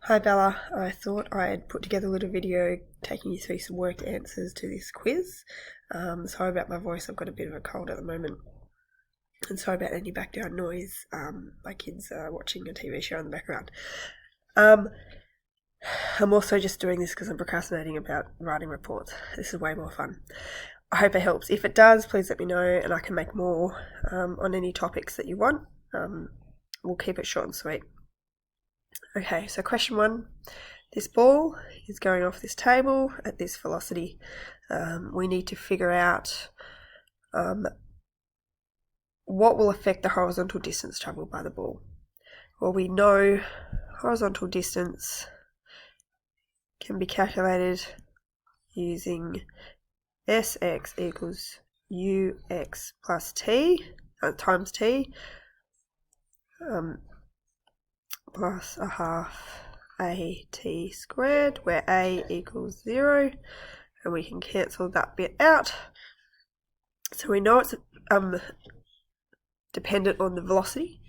Hi Bella, I thought I'd put together a little video taking you through some worked answers to this quiz. Sorry about my voice, I've got a bit of a cold at the moment. And sorry about any background noise, my kids are watching a TV show in the background. I'm also just doing this because I'm procrastinating about writing reports. This is way more fun. I hope it helps. If it does, please let me know and I can make more on any topics that you want. We'll keep it short and sweet. Okay, so question 1. This ball is going off this table at this velocity. We need to figure out what will affect the horizontal distance travelled by the ball. Well, we know horizontal distance can be calculated using Sx equals Ux plus t, times t, plus a half at squared, where a equals 0, and we can cancel that bit out. So we know it's dependent on the velocity.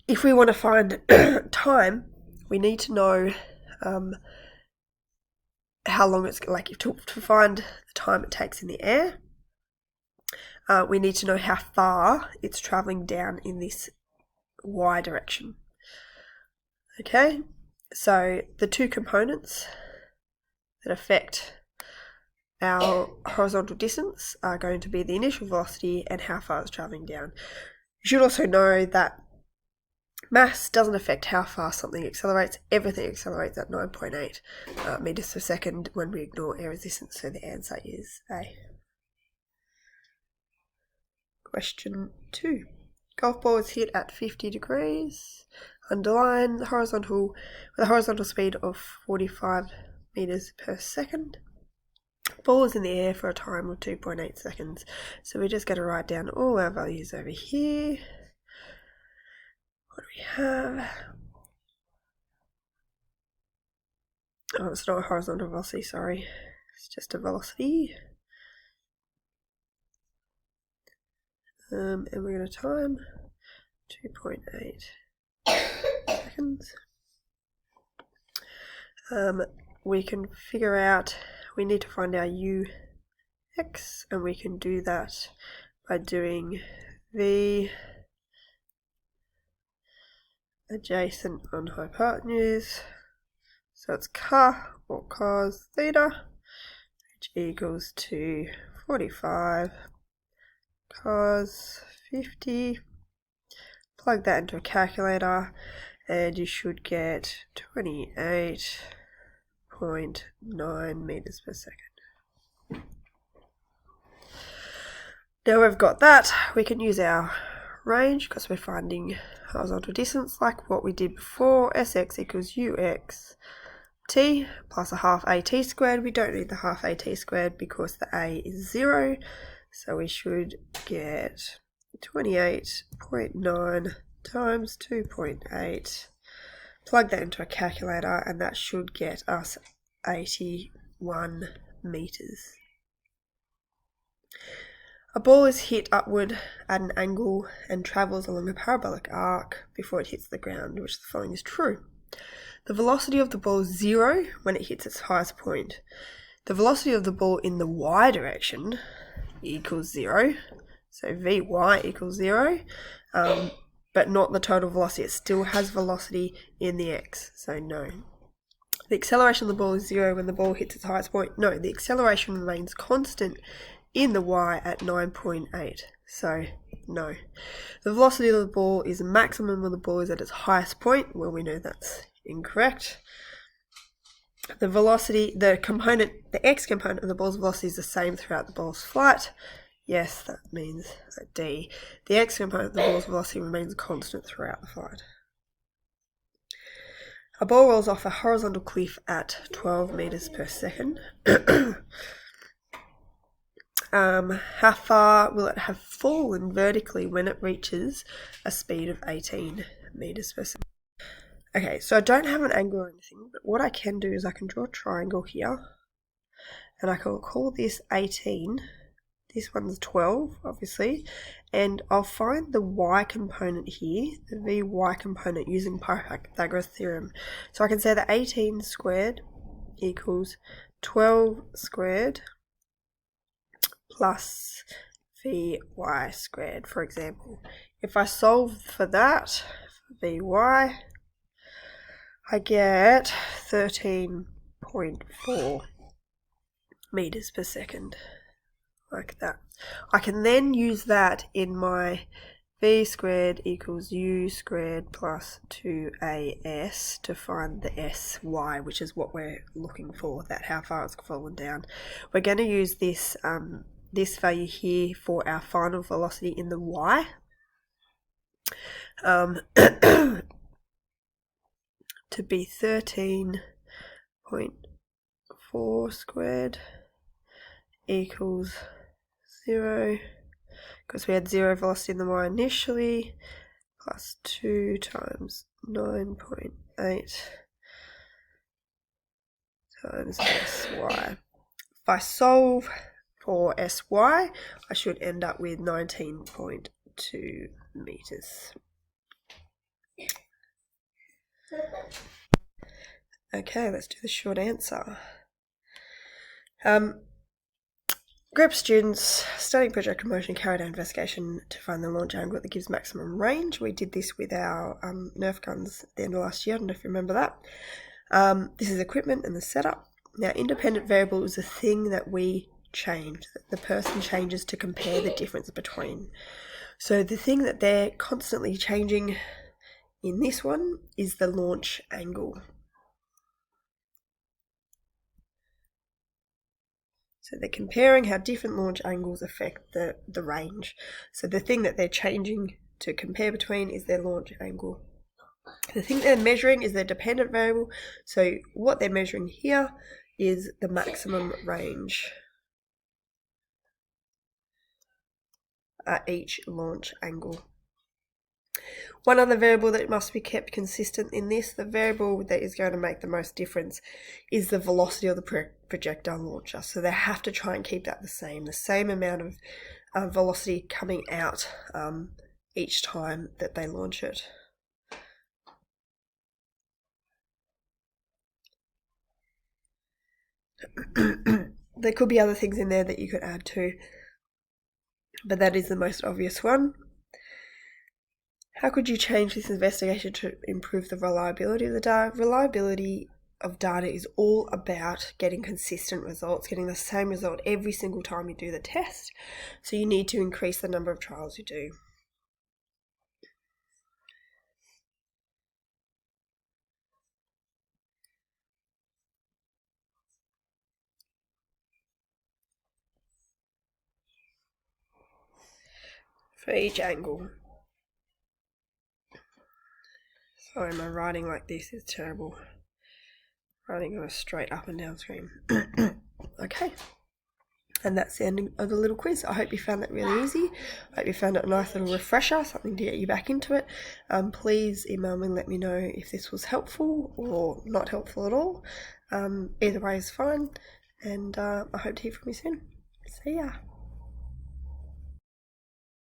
If we want to find time, we need to know how long it's to find the time it takes in the air. We need to know how far it's travelling down in this y direction. Okay, so the two components that affect our horizontal distance are going to be the initial velocity and how far it's travelling down. You should also know that mass doesn't affect how fast something accelerates. Everything accelerates at 9.8 meters per second when we ignore air resistance, so the answer is A. Question 2. Golf ball is hit at 50 degrees. Underline the horizontal with a horizontal speed of 45 meters per second. Ball is in the air for a time of 2.8 seconds. So we're just going to write down all our values over here. What do we have? Oh, it's not a horizontal velocity, sorry. It's just a velocity. And we're going to time 2.8 seconds. We can figure out, we need to find our Ux, and we can do that by doing V adjacent on hypotenuse. So it's ca or cos theta, which equals to 45 cos 50. Plug that into a calculator and you should get 28.9 meters per second. Now we've got that, we can use our range because we're finding horizontal distance like what we did before. Sx equals Ux t plus a half at squared. We don't need the half at squared because the a is 0, so we should get 28.9 times 2.8. Plug that into a calculator and that should get us 81 meters. A ball is hit upward at an angle and travels along a parabolic arc before it hits the ground, which the following is true. The velocity of the ball is 0 when it hits its highest point. The velocity of the ball in the y direction equals 0, so Vy equals 0, but not the total velocity. It still has velocity in the x, so no. The acceleration of the ball is 0 when the ball hits its highest point. No, the acceleration remains constant in the y at 9.8, so no. The velocity of the ball is maximum when the ball is at its highest point. Well, we know that's incorrect. The velocity, the x component of the ball's velocity is the same throughout the ball's flight. Yes, that means that D. The x component of the ball's velocity remains constant throughout the flight. A ball rolls off a horizontal cliff at 12 meters per second. How far will it have fallen vertically when it reaches a speed of 18 meters per second? Okay, so I don't have an angle or anything, but what I can do is I can draw a triangle here, and I can call this 18 This one's 12, obviously, and I'll find the y component here, the vy component, using Pythagoras theorem. So I can say that 18 squared equals 12 squared plus vy squared, for example. If I solve for that, for vy, I get 13.4 meters per second, like that. I can then use that in my v squared equals u squared plus 2as to find the sy, which is what we're looking for, that how far it's fallen down. We're going to use this this value here for our final velocity in the y. To be 13.4 squared equals 0, because we had 0 velocity in the y initially, plus 2 times 9.8 times sy. If I solve for sy, I should end up with 19.2 meters. Okay, let's do the short answer. Group of students studying projectile motion carried out an investigation to find the launch angle that gives maximum range. We did this with our Nerf guns at the end of last year. I don't know if you remember that. This is equipment and the setup. Now, independent variable is a thing that we change, that the person changes to compare the difference between. So the thing that they're constantly changing in this one is the launch angle. So they're comparing how different launch angles affect the range. So the thing that they're changing to compare between is their launch angle. The thing they're measuring is their dependent variable. So what they're measuring here is the maximum range at each launch angle. One other variable that must be kept consistent in this, the variable that is going to make the most difference, is the velocity of the projectile launcher. So they have to try and keep that the same amount of velocity coming out each time that they launch it. There could be other things in there that you could add to, but that is the most obvious one. How could you change this investigation to improve the reliability of the data? Reliability of data is all about getting consistent results, getting the same result every single time you do the test. So you need to increase the number of trials you do. For each angle. Sorry, my writing like this is terrible. Writing on a straight up and down screen. Okay. And that's the ending of the little quiz. I hope you found that really easy. I hope you found it a nice little refresher, something to get you back into it. Please email me and let me know if this was helpful or not helpful at all. Either way is fine. And I hope to hear from you soon. See ya.